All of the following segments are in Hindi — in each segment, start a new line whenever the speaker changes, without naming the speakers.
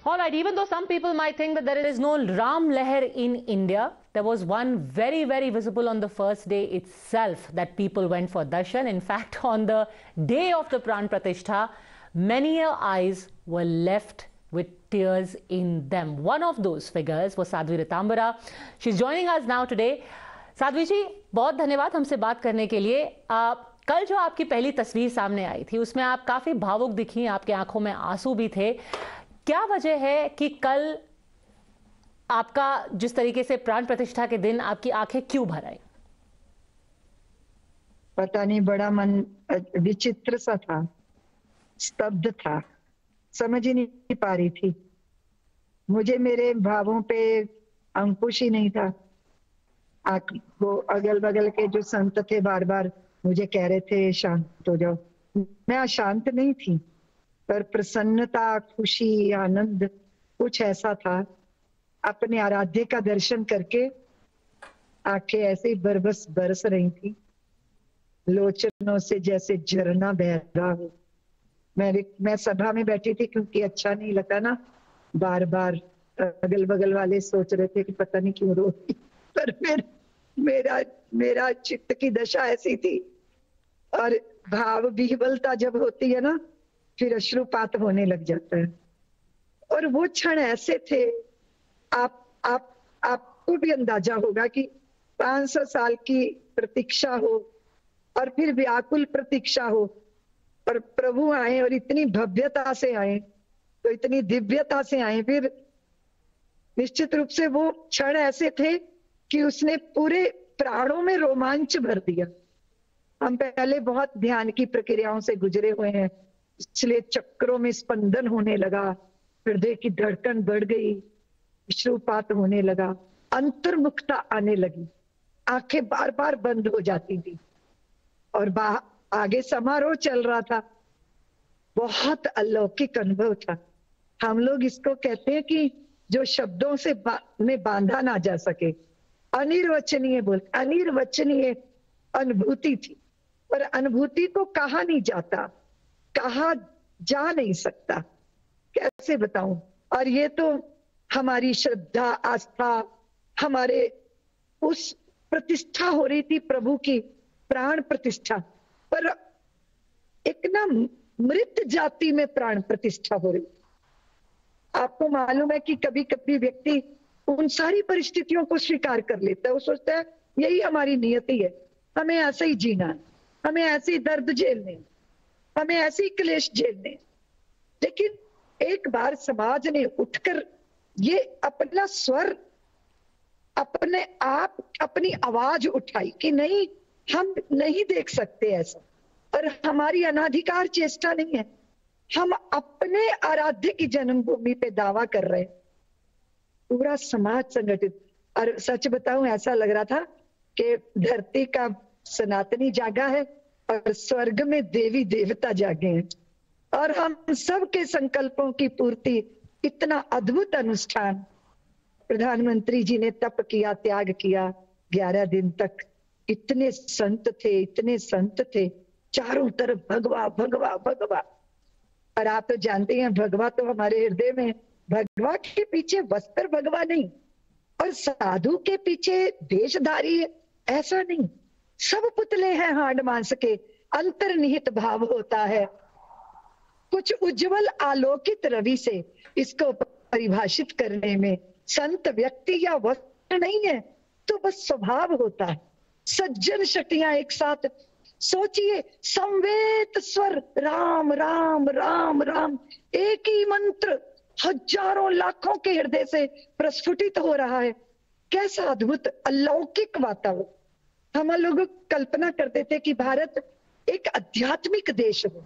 All right, even though some people might think that there is no Ram Leher in India, there was one very, very visible on the first day itself that people went for darshan. In fact, on the day of the Pran Pratishtha, many eyes were left with tears in them. One of those figures was Sadhvi Ritambara. She's joining us now today. Sadhvi जी, बहुत धन्यवाद हमसे बात करने के लिए। कल जो आपकी पहली तस्वीर सामने आई थी उसमें आप काफी भावुक दिखी, आपके आंखों में आंसू भी थे। क्या वजह है कि कल आपका जिस तरीके से प्राण प्रतिष्ठा के दिन आपकी आंखें क्यों भर आई?
पता नहीं, बड़ा मन विचित्र सा था, स्तब्ध था, समझ ही नहीं पा रही थी। मुझे मेरे भावों पे अंकुश ही नहीं था। वो अगल बगल के जो संत थे बार बार मुझे कह रहे थे शांत हो जाओ। मैं अशांत नहीं थी, पर प्रसन्नता, खुशी, आनंद कुछ ऐसा था। अपने आराध्य का दर्शन करके आंखें ऐसे ही बरबस बरस रही थी, लोचनों से जैसे झरना बह रहा हो। मैं सभा में बैठी थी क्योंकि अच्छा नहीं लगता ना, बार बार अगल बगल वाले सोच रहे थे कि पता नहीं क्यों रो रही, पर फिर मेरा चित्त की दशा ऐसी थी। और भाव विह्वलता जब होती है ना, फिर अश्रुपात होने लग जाता है। और वो क्षण ऐसे थे, आपको भी अंदाजा होगा कि 500 साल की प्रतीक्षा हो और फिर व्याकुल प्रतीक्षा हो, और प्रभु आए और इतनी भव्यता से आए, तो इतनी दिव्यता से आए। फिर निश्चित रूप से वो क्षण ऐसे थे कि उसने पूरे प्राणों में रोमांच भर दिया। हम पहले बहुत ध्यान की प्रक्रियाओं से गुजरे हुए हैं, इसलिए चक्रों में स्पंदन होने लगा, हृदय की धड़कन बढ़ गई, अश्रुपात होने लगा, अंतर्मुखता आने लगी, आंखें बार बार बंद हो जाती थी और आगे समारोह चल रहा था। बहुत अलौकिक अनुभव था। हम लोग इसको कहते हैं कि जो शब्दों से में बांधा ना जा सके, अनिर्वचनीय अनिर्वचनीय अनुभूति थी। पर अनुभूति को कहा नहीं जाता, कहा जा नहीं सकता, कैसे बताऊं। और ये तो हमारी श्रद्धा, आस्था, हमारे उस प्रतिष्ठा हो रही थी प्रभु की, प्राण प्रतिष्ठा। पर एक ना मृत जाति में प्राण प्रतिष्ठा हो रही। आपको मालूम है कि कभी कभी व्यक्ति उन सारी परिस्थितियों को स्वीकार कर लेता है। वो सोचता है यही हमारी नियति है, हमें ऐसे ही जीना है, हमें ऐसे ही दर्द झेलने, हमें ऐसे ही क्लेश झेलने। लेकिन एक बार समाज ने उठकर ये अपना स्वर, अपने आप अपनी आवाज उठाई कि नहीं, हम नहीं देख सकते ऐसा, और हमारी अनाधिकार चेष्टा नहीं है। हम अपने आराध्य की जन्मभूमि पे दावा कर रहे हैं। पूरा समाज संगठित। और सच बताऊं, ऐसा लग रहा था कि धरती का सनातनी जागा है और स्वर्ग में देवी देवता जागे हैं, और हम सबके संकल्पों की पूर्ति। इतना अद्भुत अनुष्ठान। प्रधानमंत्री जी ने तप किया, त्याग किया 11 दिन तक। इतने संत थे, चारों तरफ भगवा भगवा भगवा। और आप तो जानते हैं, भगवा तो हमारे हृदय में। भगवा के पीछे वस्त्र भगवा नहीं, और साधु के पीछे देशधारी है, ऐसा नहीं। सब पुतले हैं हाड़ मांस के, अंतर्निहित भाव होता है। कुछ उज्जवल आलोकित रवि से इसको परिभाषित करने में संत व्यक्ति या वस्त्र नहीं है, तो बस स्वभाव होता है। सज्जन शक्तियां एक साथ, सोचिए, संवेद स्वर राम राम राम राम, एक ही मंत्र हजारों लाखों के हृदय से प्रस्फुटित हो रहा है। कैसा अद्भुत अलौकिक वातावरण। हम लोग कल्पना करते थे कि भारत एक आध्यात्मिक देश हो,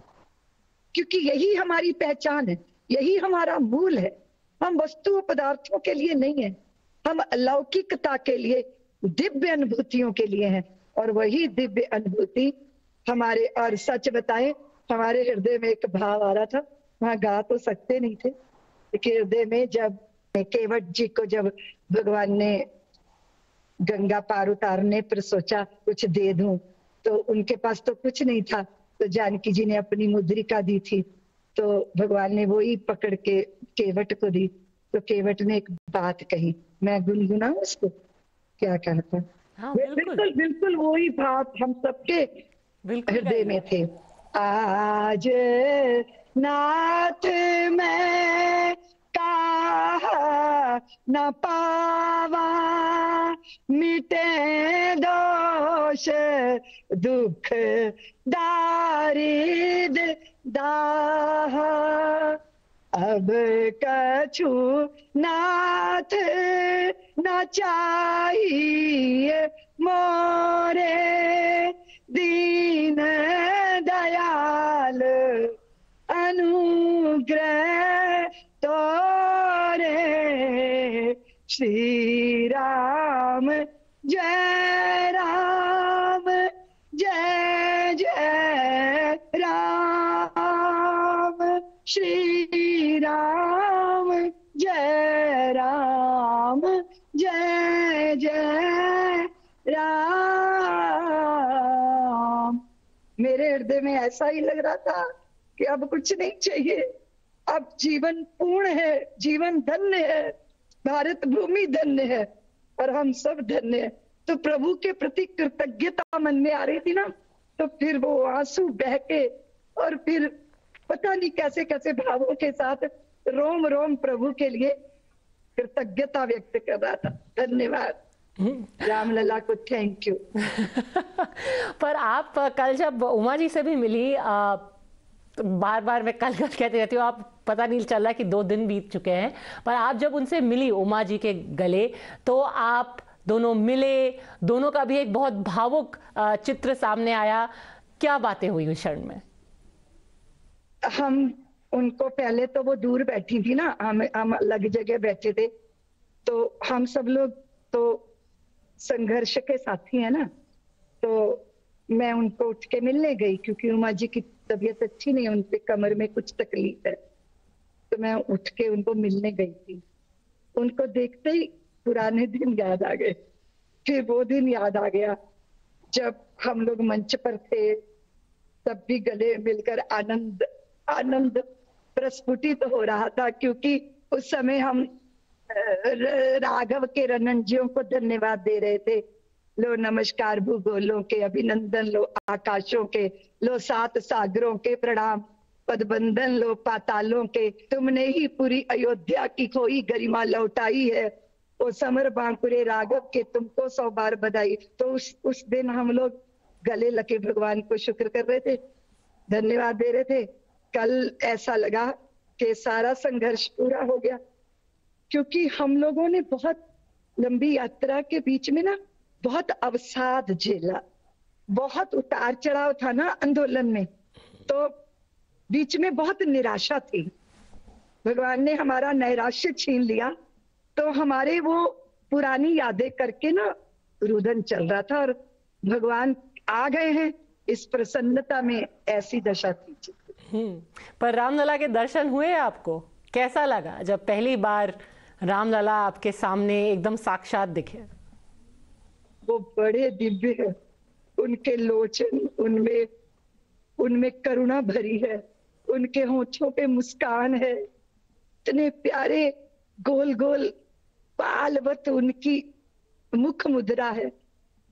क्योंकि यही हमारी पहचान है, यही हमारा मूल है। हम वस्तु पदार्थों के लिए नहीं है, हम अलौकिकता के लिए, दिव्य अनुभूतियों के लिए हैं। और वही दिव्य अनुभूति हमारे, और सच बताएं, हमारे हृदय में एक भाव आ रहा था, वहां गा तो सकते नहीं थे, लेकिन हृदय में जब केवट जी को जब भगवान ने गंगा पार उतारने पर सोचा कुछ दे दूं, तो उनके पास तो कुछ नहीं था, तो जानकी जी ने अपनी मुद्रिका दी थी, तो भगवान ने वो ही पकड़ के केवट को दी। तो केवट ने एक बात कही, मैं गुनगुनाऊं उसको, क्या कहा था?
हाँ
बिल्कुल बिल्कुल वही भाव हम सबके हृदय में थे। आज नाथ मैं कहा न पावा, मिटे दोष दुख दारिद दाह, अब कछु नाथ न चाहिए मोरे, दीन दयाल अनुग्रह तोरे। श्री राम जय राम, जय जय राम, श्री राम जय राम, जय जय राम। मेरे हृदय में ऐसा ही लग रहा था कि अब कुछ नहीं चाहिए, अब जीवन पूर्ण है, जीवन धन्य है, भारत भूमि धन्य है और हम सब धन्य है। तो प्रभु के प्रति कृतज्ञता मन में आ रही थी ना, तो फिर वो आंसू बह के और फिर पता नहीं कैसे कैसे भावों के साथ रोम रोम प्रभु के लिए कृतज्ञता व्यक्त कर रहा था। धन्यवाद रामलला को, थैंक यू।
पर आप कल जब उमा जी से भी मिली, तो बार बार मैं कल कहती रहती हूँ, आप पता नहीं चल रहा कि 2 दिन बीत चुके हैं, पर आप जब उनसे मिली उमा जी के गले, तो आप दोनों मिले, दोनों का भी एक बहुत भावुक चित्र सामने आया। क्या बातें हुई उस क्षण में?
हम उनको, पहले तो वो दूर बैठी थी ना, हम अलग जगह बैठे थे, तो हम सब लोग तो संघर्ष के साथी है ना, तो मैं उनको उठ के मिलने गई क्योंकि उमा जी की तबीयत अच्छी नहीं है, उनके कमर में कुछ तकलीफ है, तो मैं उठ के उनको मिलने गई थी। उनको देखते ही पुराने दिन याद आ गए। फिर वो दिन याद आ गया जब हम लोग मंच पर थे, तब भी गले मिलकर आनंद आनंद प्रस्फुटित हो रहा था, क्योंकि उस समय हम राघव के रनंजियों को धन्यवाद दे रहे थे। लो नमस्कार भूगोलों के, अभिनंदन लो आकाशों के, लो 7 सागरों के प्रणाम, पदबंधन लो पातालों के, तुमने ही पूरी अयोध्या की खोई गरिमा लौटाई है, ओ समर बांकुरे राघव के तुमको 100 बार बधाई। तो उस दिन हम लोग गले लगे भगवान को शुक्र कर रहे थे, धन्यवाद दे रहे थे। कल ऐसा लगा कि सारा संघर्ष पूरा हो गया, क्योंकि हम लोगों ने बहुत लंबी यात्रा के बीच में ना बहुत अवसाद झेला, बहुत उतार चढ़ाव था ना आंदोलन में, तो बीच में बहुत निराशा थी। भगवान ने हमारा नैराश्य छीन लिया, तो हमारे वो पुरानी यादें करके ना रुदन चल रहा था, और भगवान आ गए हैं इस प्रसन्नता में, ऐसी दशा थी।
पर रामलला के दर्शन हुए आपको? कैसा लगा जब पहली बार रामलला आपके सामने एकदम साक्षात दिखे?
वो बड़े दिव्य है, उनके लोचन, उनमें करुणा भरी है, उनके होठों पे मुस्कान है, इतने प्यारे गोल गोल बालवत उनकी मुख मुद्रा है,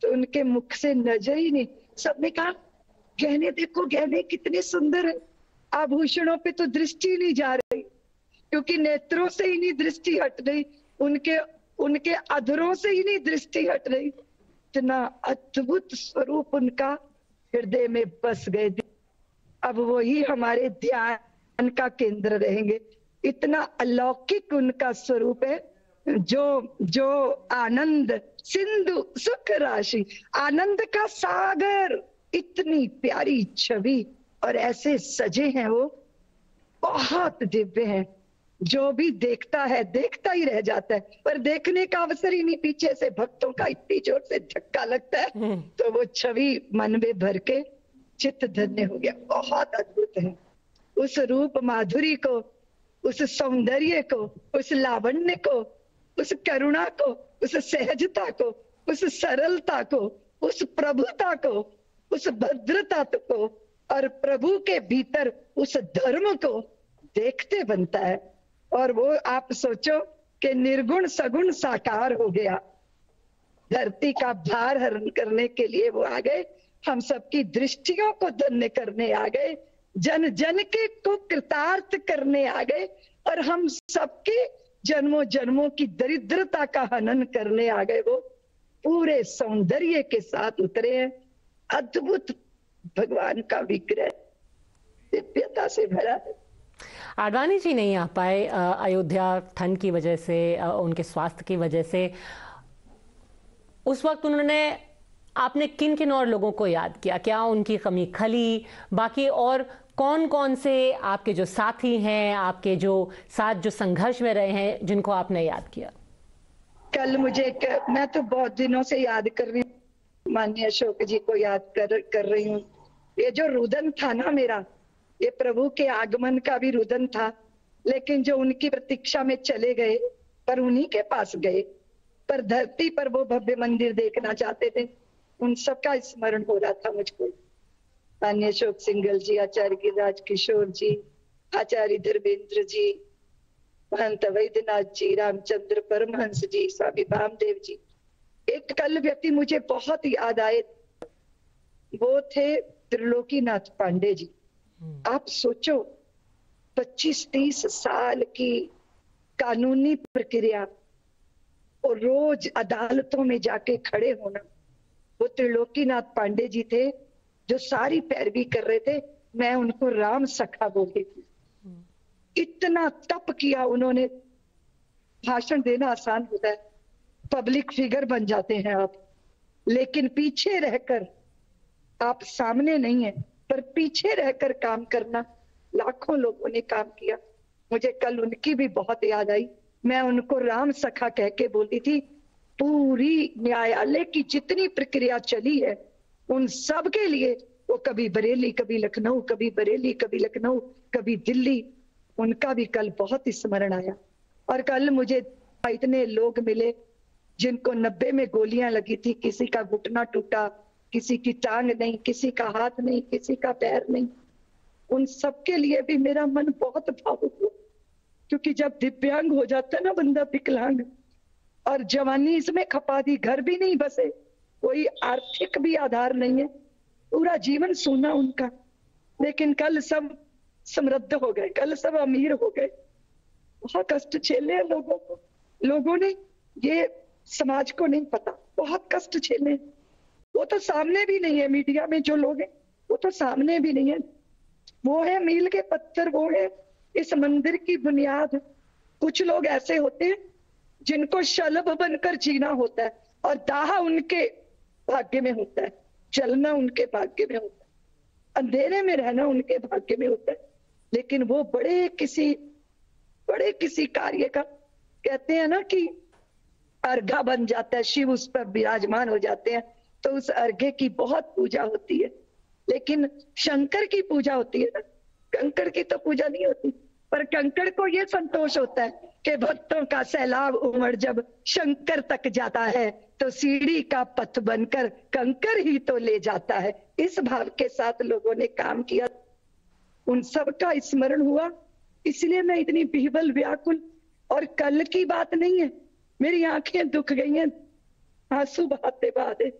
तो उनके मुख से नजर ही नहीं। सबने कहा गहने देखो, गहने कितने सुंदर है, आभूषणों पे तो दृष्टि नहीं जा रही, क्योंकि नेत्रों से ही नहीं दृष्टि हट रही, उनके अधरों से ही नहीं दृष्टि हट रही। इतना अद्भुत स्वरूप उनका हृदय में बस गए। अब वही हमारे ध्यान का केंद्र रहेंगे। इतना अलौकिक उनका स्वरूप है, जो आनंद सिंधु सुख राशि, आनंद का सागर, इतनी प्यारी छवि, और ऐसे सजे हैं वो, बहुत दिव्य हैं। जो भी देखता है देखता ही रह जाता है, पर देखने का अवसर ही नहीं, पीछे से भक्तों का इतनी जोर से धक्का लगता है, तो वो छवि मन में भर के चित्त धन्य हो गया। बहुत अद्भुत है। उस रूप माधुरी को, उस सौंदर्य को, उस लावण्य को, उस करुणा को, उस सहजता को, उस सरलता को, उस प्रभुता को, उस भद्रता को, और प्रभु के भीतर उस धर्म को देखते बनता है। और वो आप सोचो कि निर्गुण सगुण साकार हो गया। धरती का भार हरण करने के लिए वो आ गए, हम सबकी दृष्टियों को धन्य करने आ गए, जन जन के को कृतार्थ करने आ गए, और हम सबके जन्मों जन्मों की दरिद्रता का हनन करने आ गए। वो पूरे सौंदर्य के साथ उतरे हैं। अद्भुत भगवान का विग्रह दिव्यता से भरा है।
आडवाणी जी नहीं आ पाए अयोध्या, ठंड की वजह से, उनके स्वास्थ्य की वजह से। उस वक्त उन्होंने, आपने किन किन और लोगों को याद किया? क्या उनकी कमी खली? बाकी और कौन कौन से आपके जो साथी हैं, आपके जो साथ जो संघर्ष में रहे हैं, जिनको आपने याद किया?
कल मैं तो बहुत दिनों से याद कर रही हूँ, माननीय अशोक जी को याद कर रही हूँ। ये जो रुदन था ना मेरा, ये प्रभु के आगमन का भी रुदन था, लेकिन जो उनकी प्रतीक्षा में चले गए, पर उन्हीं के पास गए, पर धरती पर वो भव्य मंदिर देखना चाहते थे, उन सबका स्मरण हो रहा था मुझको। माननीय अशोक सिंघल जी, आचार्य गिरिराज किशोर जी, आचार्य धर्मेंद्र जी, महंत वैद्यनाथ जी, रामचंद्र परमहंस जी, स्वामी वामदेव जी। एक कल व्यक्ति मुझे बहुत याद आए, वो थे त्रिलोकीनाथ पांडे जी। आप सोचो, 25-30 साल की कानूनी प्रक्रिया और रोज अदालतों में जाके खड़े होना। वो त्रिलोकीनाथ पांडे जी थे जो सारी पैरवी कर रहे थे। मैं उनको राम सखा बोलती थी। इतना तप किया उन्होंने। भाषण देना आसान होता है, पब्लिक फिगर बन जाते हैं आप, लेकिन पीछे रहकर, आप सामने नहीं है पर पीछे रहकर काम करना, लाखों लोगों ने काम किया। मुझे कल उनकी भी बहुत याद आई। मैं उनको राम सखा कह के बोलती थी। पूरी न्यायालय की जितनी प्रक्रिया चली है, उन सब के लिए वो कभी बरेली, कभी लखनऊ, कभी बरेली, कभी लखनऊ, कभी दिल्ली, उनका भी कल बहुत स्मरण आया। और कल मुझे इतने लोग मिले जिनको 90 में गोलियां लगी थी, किसी का घुटना टूटा, किसी की टांग नहीं, किसी का हाथ नहीं, किसी का पैर नहीं। उन सबके लिए भी मेरा मन बहुत भावुक हुआ, क्योंकि जब दिव्यांग हो जाता है ना बंदा, विकलांग, और जवानी इसमें खपा दी, घर भी नहीं बसे, कोई आर्थिक भी आधार नहीं है, पूरा जीवन सूना उनका। लेकिन कल सब समृद्ध हो गए, कल सब अमीर हो गए। बहुत कष्ट झेले हैं लोगों को, लोगों ने, ये समाज को नहीं पता, बहुत कष्ट झेले। वो तो सामने भी नहीं है, मीडिया में जो लोग हैं वो तो सामने भी नहीं है। वो है मील के पत्थर, वो है इस मंदिर की बुनियाद। कुछ लोग ऐसे होते हैं जिनको शलभ बनकर जीना होता है, और दाह उनके भाग्य में होता है, चलना उनके भाग्य में होता है, अंधेरे में रहना उनके भाग्य में होता है। लेकिन वो बड़े किसी कार्य का, कहते हैं ना कि अर्घा बन जाता है, शिव उस पर विराजमान हो जाते हैं, तो उस अर्घे की बहुत पूजा होती है। लेकिन शंकर की पूजा होती है ना, कंकड़ की तो पूजा नहीं होती। पर कंकड़ को ये संतोष होता है कि भक्तों का सैलाब उमड़ जब शंकर तक जाता है, तो सीढ़ी का पथ बनकर कंकड़ ही तो ले जाता है। इस भाव के साथ लोगों ने काम किया, उन सब का स्मरण हुआ। इसलिए मैं इतनी बिहबल व्याकुल, और कल की बात नहीं है, मेरी आंखें दुख गई हैं आंसू बहाते बहाते,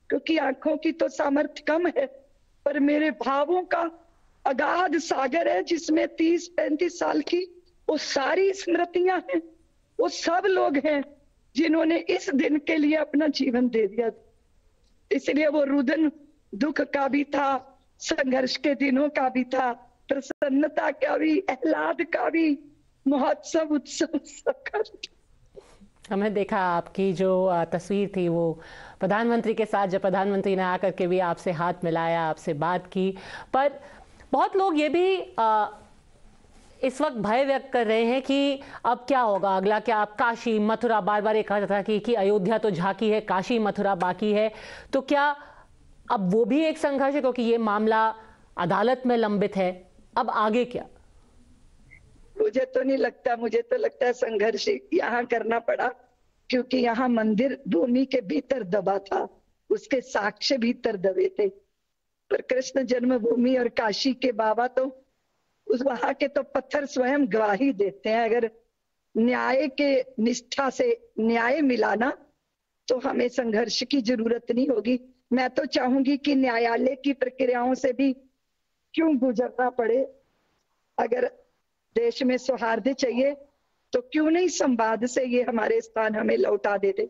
क्योंकि आंखों की तो सामर्थ्य कम है, पर मेरे भावों का अगाध सागर है, जिसमें 30-35 साल की वो सारी स्मृतियां हैं। वो सब लोग हैं जिन्होंने इस दिन के लिए अपना जीवन दे दिया। इसलिए वो रुदन दुख का भी था, संघर्ष के दिनों का भी था, प्रसन्नता का भी, आह्लाद का भी, महोत्सव उत्सव सबका।
हमने देखा आपकी जो तस्वीर थी वो प्रधानमंत्री के साथ, जब प्रधानमंत्री ने आकर के भी आपसे हाथ मिलाया, आपसे बात की। पर बहुत लोग ये भी इस वक्त भय व्यक्त कर रहे हैं कि अब क्या होगा अगला, क्या अब काशी मथुरा, बार बार ये कहा जाता था कि अयोध्या तो झांकी है, काशी मथुरा बाकी है, तो क्या अब वो भी एक संघर्ष है, क्योंकि ये मामला अदालत में लंबित है, अब आगे क्या?
मुझे तो नहीं लगता, मुझे तो लगता है संघर्ष यहाँ करना पड़ा, क्योंकि यहाँ मंदिर भूमि के भीतर दबा था, उसके साक्ष्य भीतर दबे थे। पर कृष्ण जन्मभूमि और काशी के बाबा तो उस वहां के तो पत्थर स्वयं गवाही देते हैं। अगर न्याय के निष्ठा से न्याय मिलाना तो हमें संघर्ष की जरूरत नहीं होगी। मैं तो चाहूंगी कि न्यायालय की प्रक्रियाओं से भी क्यों गुजरना पड़े। अगर देश में सौहार्द चाहिए तो क्यों नहीं संवाद से ये हमारे स्थान हमें लौटा दे दे।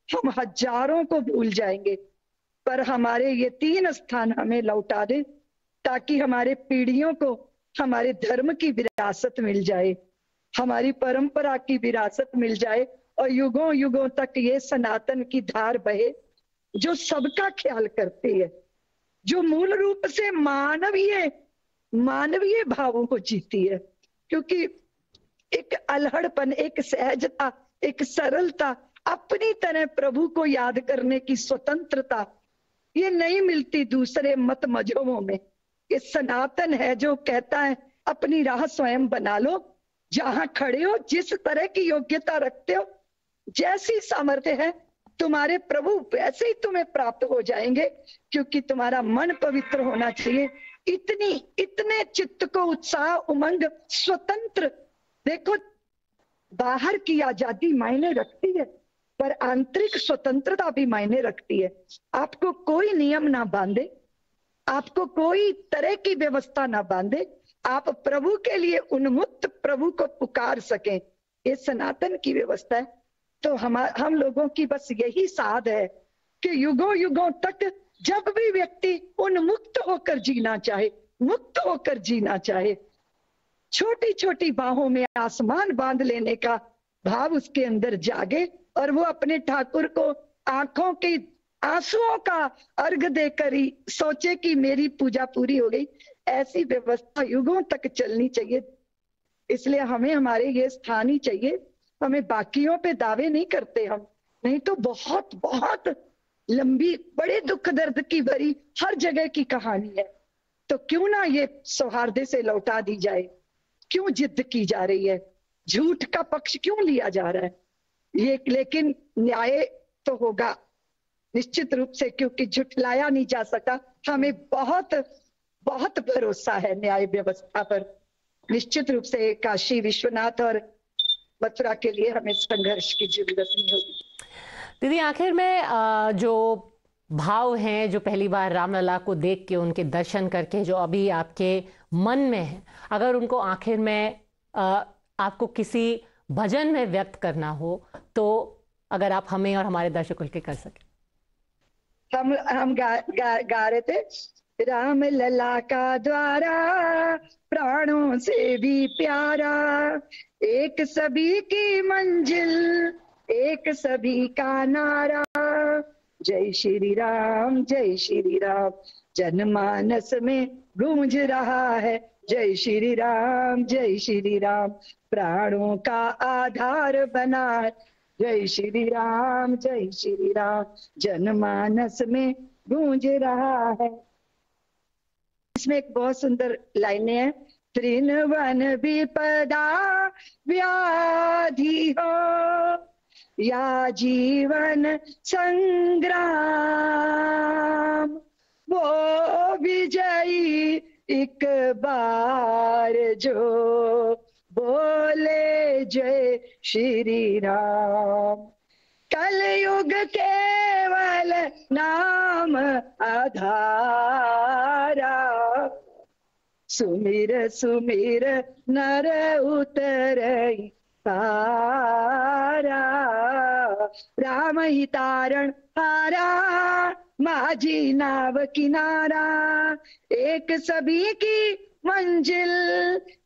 हम हजारों को भूल जाएंगे पर हमारे ये 3 स्थान हमें लौटा दे, ताकि हमारे पीढ़ियों को हमारे धर्म की विरासत मिल जाए, हमारी परंपरा की विरासत मिल जाए और युगों युगों तक ये सनातन की धार बहे जो सबका ख्याल करती है, जो मूल रूप से मानवीय भावों को जीती है। क्योंकि एक अलहड़पन, एक सहजता, एक सरलता, अपनी तरह प्रभु को याद करने की स्वतंत्रता ये नहीं मिलती दूसरे मत मजहबों में। ये सनातन है जो कहता है अपनी राह स्वयं बना लो, जहां खड़े हो, जिस तरह की योग्यता रखते हो, जैसी सामर्थ्य है तुम्हारे प्रभु वैसे ही तुम्हें प्राप्त हो जाएंगे, क्योंकि तुम्हारा मन पवित्र होना चाहिए। इतने चित्त को उत्साह, उमंग, स्वतंत्र। देखो बाहर की आजादी मायने रखती है पर आंतरिक स्वतंत्रता भी मायने रखती है। आपको कोई नियम ना बांधे, आपको कोई तरह की व्यवस्था ना बांधे, आप प्रभु के लिए उन्मुक्त प्रभु को पुकार सकें, ये सनातन की व्यवस्था है। तो हम लोगों की बस यही साध है कि युगों युगों तक जब भी व्यक्ति उन्मुक्त होकर जीना चाहे, मुक्त होकर जीना चाहे, छोटी छोटी बाहों में आसमान बांध लेने का भाव उसके अंदर जागे और वो अपने ठाकुर को आंखों की आंसुओं का अर्घ देकर ही सोचे कि मेरी पूजा पूरी हो गई। ऐसी व्यवस्था युगों तक चलनी चाहिए। इसलिए हमें हमारे ये स्थान ही चाहिए। हमें बाकियों पे दावे नहीं करते हम, नहीं तो बहुत बहुत लंबी, बड़े दुख दर्द की भरी हर जगह की कहानी है। तो क्यों ना ये सौहार्द से लौटा दी जाए? क्यों जिद की जा रही है? झूठ का पक्ष क्यों लिया जा रहा है? ये लेकिन न्याय तो होगा निश्चित रूप से, क्योंकि झुठलाया नहीं जा सका। हमें बहुत बहुत भरोसा है न्याय व्यवस्था पर। निश्चित रूप से काशी विश्वनाथ और मथुरा के लिए हमें संघर्ष की जरूरत नहीं होगी।
दीदी आखिर में जो भाव हैं, जो पहली बार रामलला को देख के, उनके दर्शन करके जो अभी आपके मन में है, अगर उनको आखिर में आपको किसी भजन में व्यक्त करना हो तो अगर आप हमें और हमारे दर्शकों के कर सके।
हम गा रहे थे, राम लला का द्वारा प्राणों से भी प्यारा, एक सभी की मंजिल, एक सभी का नारा, जय श्री राम जय श्री राम जनमानस में गूंज रहा है, जय श्री राम प्राणों का आधार बना है, जय श्री राम जनमानस में गूंज रहा है। इसमें एक बहुत सुंदर लाइनें हैं, तृणवन विपदा व्याधि हो या जीवन संग्राम, वो विजयी एक बार जो बोले जय श्री राम, कलयुग केवल नाम आधारा, सुमिर सुमिर नर उतरई तारा, राम ही तारण हारा माझी नाव किनारा, एक सभी की मंजिल,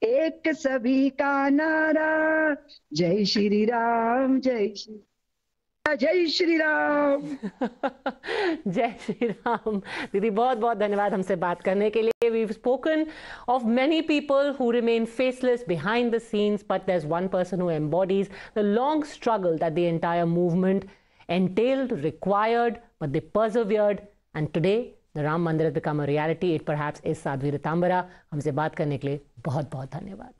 एक सभी का नारा, जय श्री राम जय श्री राम।
जय श्री राम। दीदी बहुत बहुत धन्यवाद हमसे बात करने के लिए। We've spoken of many people who remain faceless behind the scenes, but there's one person who embodies the long struggle that the entire movement entailed, required, but they persevered, and today the Ram Mandir has become a reality. It perhaps is Sadhvi Ritambara. हमसे बात करने के लिए बहुत बहुत धन्यवाद।